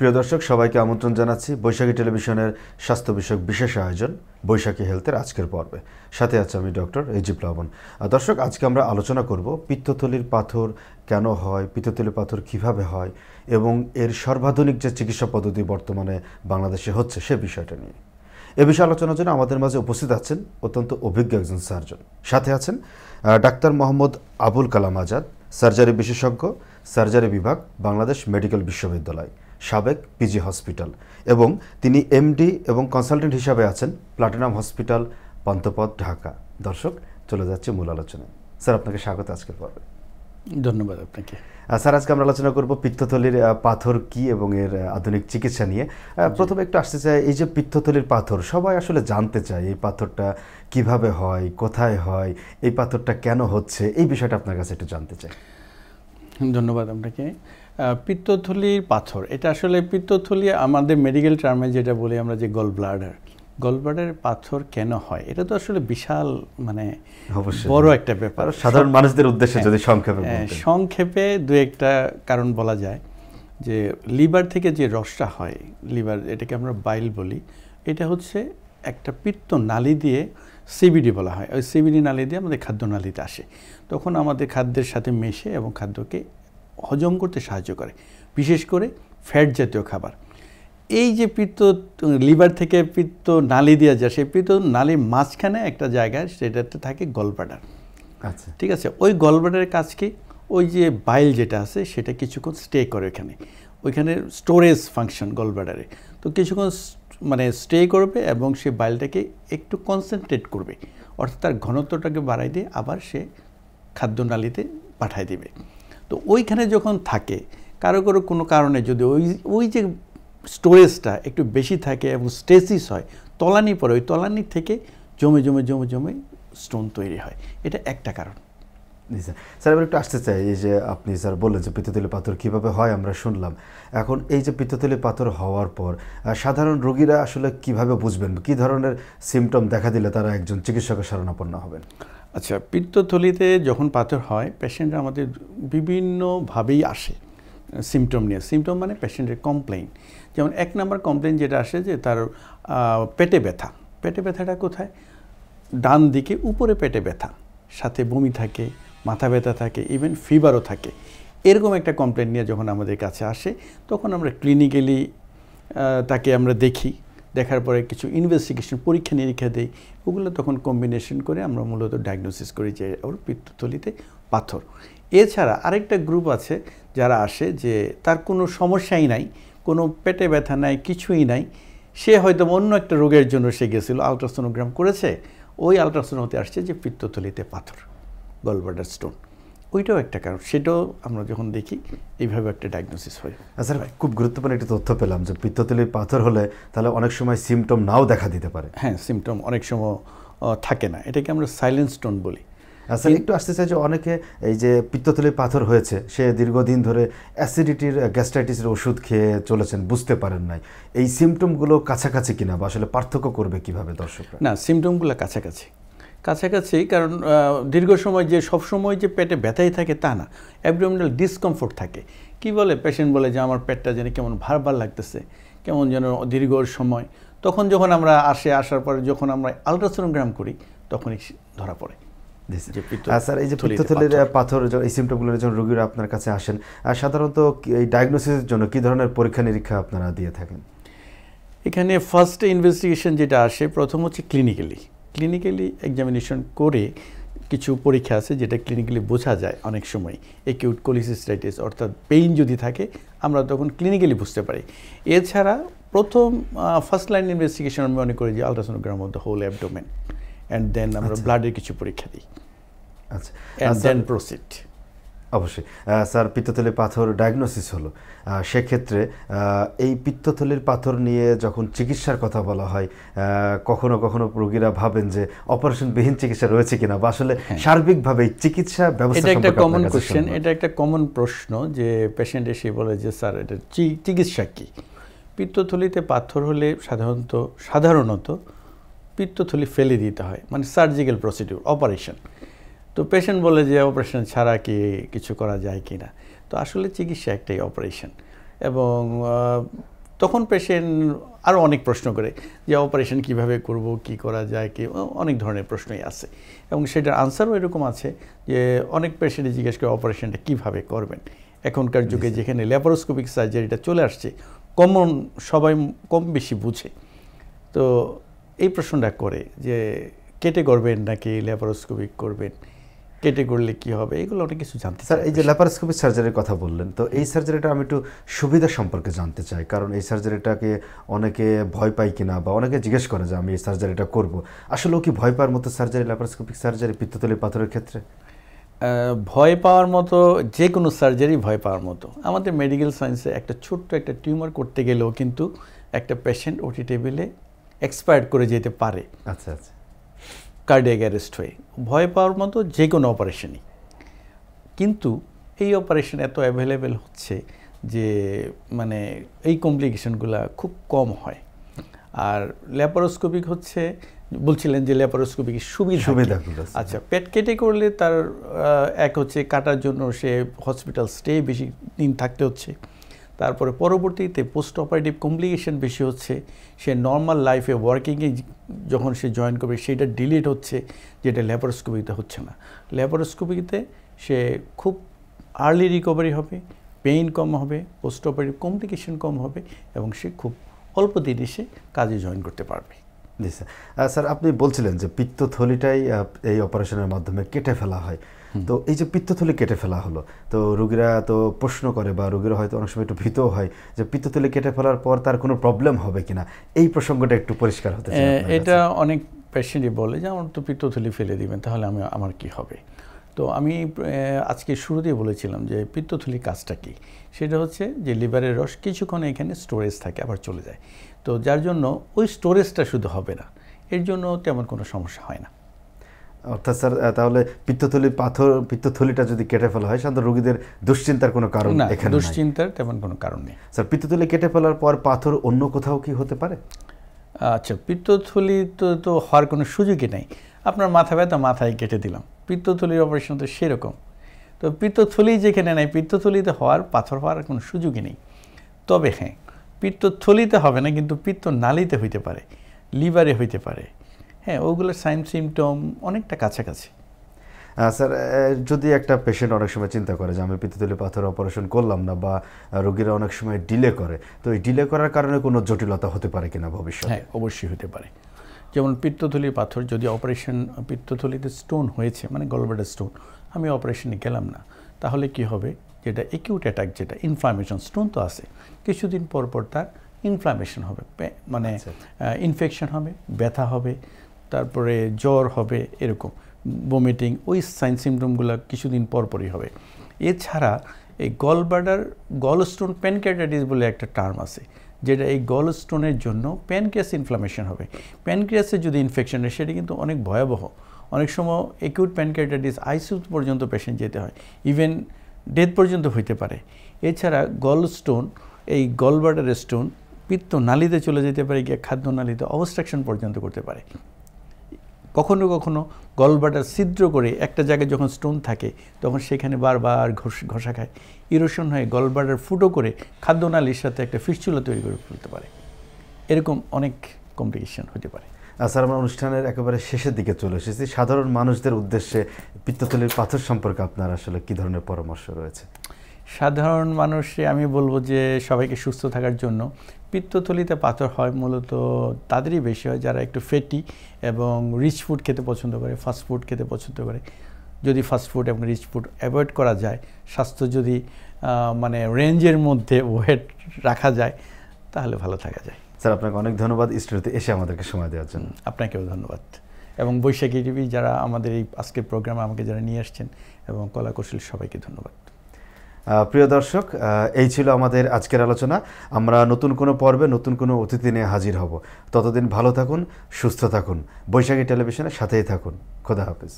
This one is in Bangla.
প্রিয় দর্শক সবাইকে আমন্ত্রণ জানাচ্ছি বৈশাখী টেলিভিশনের স্বাস্থ্য বিষয়ক বিশেষ আয়োজন বৈশাখী হেলথের আজকের পর্বে। সাথে আছে আমি ডক্টর এজি প্লাবন। দর্শক, আজকে আমরা আলোচনা করব পিত্তথলির পাথর কেন হয়, পিত্তথলির পাথর কিভাবে হয় এবং এর সর্বাধুনিক যে চিকিৎসা পদ্ধতি বর্তমানে বাংলাদেশে হচ্ছে সে বিষয়টা নিয়ে। এ বিষয়ে আলোচনার জন্য আমাদের মাঝে উপস্থিত আছেন অত্যন্ত অভিজ্ঞ একজন সার্জন। সাথে আছেন ডাক্তার মোহাম্মদ আবুল কালাম আজাদ, সার্জারি বিশেষজ্ঞ, সার্জারি বিভাগ, বাংলাদেশ মেডিকেল বিশ্ববিদ্যালয়, সাবেক পিজি হসপিটাল, এবং তিনি এমডি এবং কনসালটেন্ট হিসাবে আছেন প্লাটিনাম হসপিটাল, পান্থপথ, ঢাকা। দর্শক, চলে যাচ্ছে মূল আলোচনায়। স্যার, আপনাকে স্বাগত আজকের পর্বে। ধন্যবাদ আপনাকে। স্যার, আজকে আমরা আলোচনা করব পিত্তথলির পাথর কি এবং এর আধুনিক চিকিৎসা নিয়ে। প্রথমে একটু আসতে চাই, এই যে পিত্তথলির পাথর, সবাই আসলে জানতে চায় এই পাথরটা কিভাবে হয়, কোথায় হয়, এই পাথরটা কেন হচ্ছে, এই বিষয়টা আপনার কাছে একটু জানতে চাই। ধন্যবাদ আপনাকে। পিত্তথলির পাথর, এটা আসলে পিত্তথলি আমাদের মেডিকেল টার্মে যেটা বলি আমরা যে গল ব্লাডারের পাথর কেন হয়, এটা তো আসলে বিশাল বড় একটা ব্যাপার। সাধারণ মানুষদের উদ্দেশ্যে যদি সংক্ষেপে দু একটা কারণ বলা যায় যে লিভার থেকে যে রসটা হয়, লিভার, এটাকে আমরা বাইল বলি, এটা হচ্ছে একটা পিত্ত নালী দিয়ে, সিবিডি বলা হয়, ওই সিবিডি নালী দিয়ে আমাদের খাদ্য নালীতে আসে, তখন আমাদের খাদ্যের সাথে মেশে এবং খাদ্যকে হজম করতে সাহায্য করে, বিশেষ করে ফ্যাট জাতীয় খাবার। এই যে পিত্ত লিভার থেকে পিত্ত নালী দিয়ে যায়, সেই পিত্ত নালীর মাঝখানে একটা জায়গায় সেটাতে থাকে গলব্লাডার। আচ্ছা, ঠিক আছে। ওই গলব্লাডারের কাজ কি, ওই যে বাইল যেটা আছে সেটা কিছুক্ষণ স্টে করে ওইখানে স্টোরেজ ফাংশন গলব্লাডারে, তো কিছুক্ষণ স্টে করবে এবং সে বাইলটাকে একটু কনসেন্ট্রেট করবে, অর্থাৎ তার ঘনত্বটাকে বাড়াই দিয়ে আবার সে খাদ্যনালীতে পাঠায় দিবে। তো ওইখানে যখন থাকে, কারো কোনো কারণে যদি ওই যে স্টোরেজটা একটু বেশি থাকে এবং স্টেসিস হয়, তলানি পড়ে, ওই তলানি থেকে জমে জমে জমে জমে স্টোন তৈরি হয়, এটা একটা কারণ। জি স্যার। স্যার, এবার একটু আসতে চাই, এই যে আপনি স্যার বললেন যে পিত্তথলি পাথর কীভাবে হয় আমরা শুনলাম। এখন এই যে পিত্তথলি পাথর হওয়ার পর সাধারণ রোগীরা আসলে কিভাবে বুঝবেন, কী ধরনের সিমটম দেখা দিলে তারা একজন চিকিৎসকের শরণাপন্ন হবেন? আচ্ছা, পিত্তথলিতে যখন পাথর হয়, পেশেন্টরা আমাদের বিভিন্নভাবেই আসে সিমটম নিয়ে। সিমটম মানে পেশেন্টের কমপ্লেইন। যেমন 1 নম্বর কমপ্লেইন যেটা আসে যে তার পেটে ব্যথা। পেটে ব্যথাটা কোথায়? ডান দিকে উপরে পেটে ব্যথা, সাথে বমি থাকে, মাথা ব্যথা থাকে, ইভেন ফিভারও থাকে। এরকম একটা কমপ্লেইন নিয়ে যখন আমাদের কাছে আসে, তখন আমরা ক্লিনিক্যালি তাকে আমরা দেখি, দেখার পরে কিছু ইনভেস্টিগেশন, পরীক্ষা নিরীক্ষা দিই, ওগুলো তখন কম্বিনেশন করে আমরা মূলত ডায়াগনোসিস করি যে ওর পিত্তথলিতে পাথর। এছাড়া আরেকটা গ্রুপ আছে যারা আসে যে তার কোনো সমস্যাই নাই, কোনো পেটে ব্যথা নাই, কিছুই নাই, সে হয়তো অন্য একটা রোগের জন্য সে গেছিলো, আলট্রাসোনোগ্রাম করেছে, ওই আলট্রাসোনোতে আসছে যে পিত্তথলিতে পাথর, গলব্লাডার স্টোন। ওইটাও একটা কারণ, সেটাও আমরা যখন দেখি এইভাবে একটা ডায়াগনোসিস হয়। স্যার, খুব গুরুত্বপূর্ণ একটা তথ্য পেলাম যে পিত্তথলির পাথর হলে তাহলে অনেক সময় সিমটম নাও দেখা দিতে পারে। হ্যাঁ, সিমটম অনেক সময় থাকে না, এটাকে আমরা সাইলেন্ট স্টোন বলি। আচ্ছা, একটু আসতে চাই যে অনেকে এই যে পিত্তথলির পাথর হয়েছে, সে দীর্ঘদিন ধরে অ্যাসিডিটির, গ্যাস্ট্রাইটিসের ওষুধ খেয়ে চলেছেন, বুঝতে পারেন নাই, এই সিমটমগুলো কাছাকাছি কিনা বা আসলে পার্থক্য করবে কিভাবে দর্শকরা? না, সিমটমগুলো কাছাকাছি, কারণ দীর্ঘ সময় যে সবসময় যে পেটে ব্যথাই থাকে তা না, অ্যাবডোমিনাল ডিসকমফোর্ট থাকে। কি বলে পেশেন্ট বলে যে আমার পেটটা যেন কেমন ভার লাগতেছে, কেমন যেন দীর্ঘ সময়। তখন যখন আমরা আসার পরে যখন আমরা আলট্রাসোনোগ্রাম করি, তখনই ধরা পড়ে। স্যার, এই যে পিত্তথলির পাথর, এই সিমটমগুলোর জন্য রোগীরা আপনার কাছে আসেন, সাধারণত এই ডায়াগনোসিসের জন্য কী ধরনের পরীক্ষা নিরীক্ষা আপনারা দিয়ে থাকেন? এখানে ফার্স্ট ইনভেস্টিগেশন যেটা আসে, প্রথম হচ্ছে ক্লিনিক্যালি এক্সামিনেশন করে কিছু পরীক্ষা আছে যেটা ক্লিনিক্যালি বোঝা যায়। অনেক সময় অ্যাকিউট কোলিসিস্টাইটিস অর্থাৎ পেইন যদি থাকে, আমরা তখন ক্লিনিক্যালি বুঝতে পারি। এছাড়া প্রথম ফার্স্ট লাইন ইনভেস্টিগেশন আমি মনে করি যে ultrasonogram of the whole abdomen, and then আমরা ব্লাডের কিছু পরীক্ষা দিই। আচ্ছা, অ্যান্ড দেন প্রসিড। অবশ্যই স্যার, পিত্তথলির পাথর ডায়াগনোসিস হলো, সেক্ষেত্রে এই পিত্তথলির পাথর নিয়ে যখন চিকিৎসার কথা বলা হয়, কখনো কখনো রোগীরা ভাবেন যে অপারেশনবিহীন চিকিৎসা রয়েছে কিনা, বা আসলে সার্বিকভাবে চিকিৎসা ব্যবস্থা সম্পর্কে। এটা একটা কমন কোশ্চেন, এটা একটা কমন প্রশ্ন যে পেশেন্ট এসে বলে যে স্যার এটা চিকিৎসা কী? পিত্তথলিতে পাথর হলে সাধারণত পিত্তথলি ফেলে দিতে হয়, সার্জিক্যাল প্রসিডিউর, অপারেশন। তো পেশেন্ট বলে যে অপারেশন ছাড়া কি কিছু করা যায় কি না? তো আসলে চিকিৎসা একটাই, অপারেশন। এবং তখন পেশেন্ট আরও অনেক প্রশ্ন করে যে অপারেশন কিভাবে করব, কি করা যায়, কি অনেক ধরনের প্রশ্নই আছে এবং সেটার আনসারও এরকম আছে যে অনেক পেশেন্টে জিজ্ঞেস করে অপারেশনটা কিভাবে করবেন। এখনকার যুগে যেখানে ল্যাপারোস্কোপিক সার্জারিটা চলে আসছে, কমন সবাই কম বেশি বুঝে, তো এই প্রশ্নটা করে যে কেটে করবেন নাকি ল্যাপারোস্কোপিক করবেন, কেটে করলে কি হবে, এগুলো অনেক কিছু জানতে চাই। স্যার, এই যে ল্যাপারোস্কোপিক সার্জারির কথা বললেন, তো এই সার্জারিটা আমি একটু সুবিধা সম্পর্কে জানতে চাই, কারণ এই সার্জারিটাকে অনেকে ভয় পায় কিনা বা অনেকে জিজ্ঞেস করে যে আমি এই সার্জারিটা করব, আসলেও কি ভয় পাওয়ার মতো সার্জারি ল্যাপারোস্কোপিক সার্জারি পিত্তথলির পাথরের ক্ষেত্রে? ভয় পাওয়ার মতো, যে কোনো সার্জারি ভয় পাওয়ার মতো। আমাদের মেডিকেল সায়েন্সে একটা ছোট্ট একটা টিউমার করতে গেলেও কিন্তু একটা পেশেন্ট ওটি টেবিলে এক্সপায়ার্ড করে যেতে পারে। আচ্ছা আচ্ছা, কার্ডিয়াক অ্যারেস্ট হয়ে। ভয় পাওয়ার মতো যে কোনো অপারেশনই, কিন্তু এই অপারেশন এত অ্যাভেলেবেল হচ্ছে যে মানে এই কমপ্লিকেশনগুলো খুব কম হয়। আর ল্যাপারোস্কোপিক হচ্ছে, বলছিলেন যে ল্যাপারোস্কোপিক সুবিধাগুলো, আচ্ছা, পেট কেটে করলে তার এক হচ্ছে কাটার জন্য সে হসপিটাল স্টে বেশি দিন থাকতে হচ্ছে, তারপরে পরবর্তীতে পোস্ট অপারেটিভ কমপ্লিকেশন বেশি হচ্ছে, সে নর্মাল লাইফে ওয়ার্কিংয়ে যখন সে জয়েন করবে সেটা ডিলিট হচ্ছে, যেটা ল্যাপারোস্কোপিতে হচ্ছে না। ল্যাপারোস্কোপিতে সে খুব আর্লি রিকভারি হবে, পেইন কম হবে, পোস্ট অপারেটিভ কমপ্লিকেশন কম হবে এবং সে খুব অল্প দিনে সে কাজে জয়েন করতে পারবে। জি স্যার। স্যার, আপনি বলছিলেন যে পিত্তথলিটাই এই অপারেশনের মাধ্যমে কেটে ফেলা হয়, তো এই যে পিত্তথলি কেটে ফেলা হলো, তো রোগীরা তো প্রশ্ন করে বা রোগীরা হয়তো অনেক সময় একটু ভীতও হয় যে পিত্তথলি কেটে ফেলার পর তার কোনো প্রবলেম হবে কিনা, এই প্রসঙ্গটা একটু পরিষ্কার হতে চাই। এটা অনেক পেশেন্টই বলে যে আমার তো পিত্তথলি ফেলে দিবেন, তাহলে আমার কি হবে। তো আমি আজকে শুরুতেই বলেছিলাম যে পিত্তথলি কাজটা কী, সেটা হচ্ছে যে লিভারের রস কিছুক্ষণ এখানে স্টোরেজ থাকে আবার চলে যায়, তো যার জন্য ওই স্টোরেজটা শুধু হবে না, এর জন্য তেমন কোনো সমস্যা হয় না। অর্থাৎ স্যার, তাহলে পিত্তথলিটা যদি কেটে ফেলা হয় সাধারণত রোগীদের দুশ্চিন্তার কোনো কারণ এখানে নাই। দুশ্চিন্তার তেমন কোনো কারণ নেই। স্যার, পিত্তথলি কেটে ফেলার পর পাথর অন্য কোথাও কি হতে পারে? আচ্ছা, পিত্তথলি তো হওয়ার কোনো সুযোগই নেই। আপনার মাথা ব্যথা, মাথায় কেটে দিলাম, পিত্তথলির অপারেশন তো সেরকম। তো পিত্তথলি যেখানে নেই, পিত্তথলিতে পাথর হওয়ার কোনো সুযোগই নেই। তবে হ্যাঁ, পিত্তথলিতে হবে না, কিন্তু পিত্তনালীতে হইতে পারে, লিভারে হইতে পারে, হ্যাঁ, ওগুলোর সাইন সিমটম অনেকটা কাছাকাছি। স্যার, যদি একটা পেশেন্ট অনেক সময় চিন্তা করে যে আমি পিত্তথলি পাথর অপারেশন করলাম না, বা রোগীরা অনেক সময় ডিলে করে, তো এই ডিলে করার কারণে কোনো জটিলতা হতে পারে কিনা ভবিষ্যতে? হ্যাঁ, অবশ্যই হতে পারে। যেমন পিত্তথলির পাথর যদি অপারেশন, পিত্তথলিতে স্টোন হয়েছে মানে গলব্লাডার স্টোন, আমি অপারেশনে গেলাম না, তাহলে কি হবে, যেটা অ্যাকিউট অ্যাটাক, যেটা ইনফ্লামেশন, স্টোন তো আছে, কিছুদিন পর পর তার ইনফ্লামেশন হবে, মানে ইনফেকশন হবে, ব্যথা হবে, তারপরে জ্বর হবে, এরকম বমিটিং, ওই সাইন সিমটমগুলো কিছুদিন পরপরই হবে। এছাড়া এই গলস্টোন প্যানক্রিয়াটাইটিস বলে একটা টার্ম আছে, যেটা এই গলস্টোনের জন্য প্যানক্রিয়াস ইনফ্লামেশন হবে। প্যানক্রিয়াসে যদি ইনফেকশন হয় সেটা কিন্তু অনেক ভয়াবহ, অনেক সময় অ্যাকিউট প্যানক্রিয়াটাইটিস আইসিইউ পর্যন্ত পেশেন্ট যেতে হয়, ইভেন ডেথ পর্যন্ত হইতে পারে। এছাড়া গলস্টোন, এই গলব্লাডার স্টোন পিত্তনালীতে চলে যেতে পারে, গিয়ে খাদ্যনালীতে অবস্ট্রাকশন পর্যন্ত করতে পারে। কখনো কখনো গলব্লাডার ছিদ্র করে একটা জায়গায় যখন স্টোন থাকে তখন সেখানে বারবার ঘষা খায়, ইরোশন হয়ে গলব্লাডার ফুটো করে খাদ্যনালীর সাথে একটা ফিস্চুলা তৈরি করে ফেলতে পারে। এরকম অনেক কমপ্লিকেশন হতে পারে। স্যার, আমরা অনুষ্ঠানের একেবারে শেষের দিকে চলে এসেছি। সাধারণ মানুষদের উদ্দেশ্যে পিত্তথলির পাথর সম্পর্কে আপনার আসলে কী ধরনের পরামর্শ রয়েছে? সাধারণ মানুষে আমি বলবো যে সবাইকে সুস্থ থাকার জন্য, পিত্তথলিতে পাথর হয় মূলত তাদেরই বেশি হয় যারা একটু ফ্যাটি এবং রিচ ফুড খেতে পছন্দ করে, ফাস্ট ফুড খেতে পছন্দ করে। যদি ফাস্ট ফুড এবং রিচ ফুড অ্যাভয়েড করা যায়, স্বাস্থ্য যদি মানে রেঞ্জের মধ্যে ওয়েট রাখা যায়, তাহলে ভালো থাকা যায়। স্যার, আপনাকে অনেক ধন্যবাদ স্টুডিওতে এসে আমাদেরকে সময় দেওয়ার জন্য। আপনাকেও ধন্যবাদ, এবং বৈশাখী টিভি যারা আমাদের এই আজকের প্রোগ্রামে আমাকে যারা নিয়ে আসছেন, এবং কলা কৌশল সবাইকে ধন্যবাদ। প্রিয় দর্শক, এই ছিল আমাদের আজকের আলোচনা। আমরা নতুন কোনো পর্বে নতুন কোনো অতিথি নিয়ে হাজির হব। ততদিন ভালো থাকুন, সুস্থ থাকুন, বৈশাখী টেলিভিশনের সাথেই থাকুন। খোদা হাফেজ।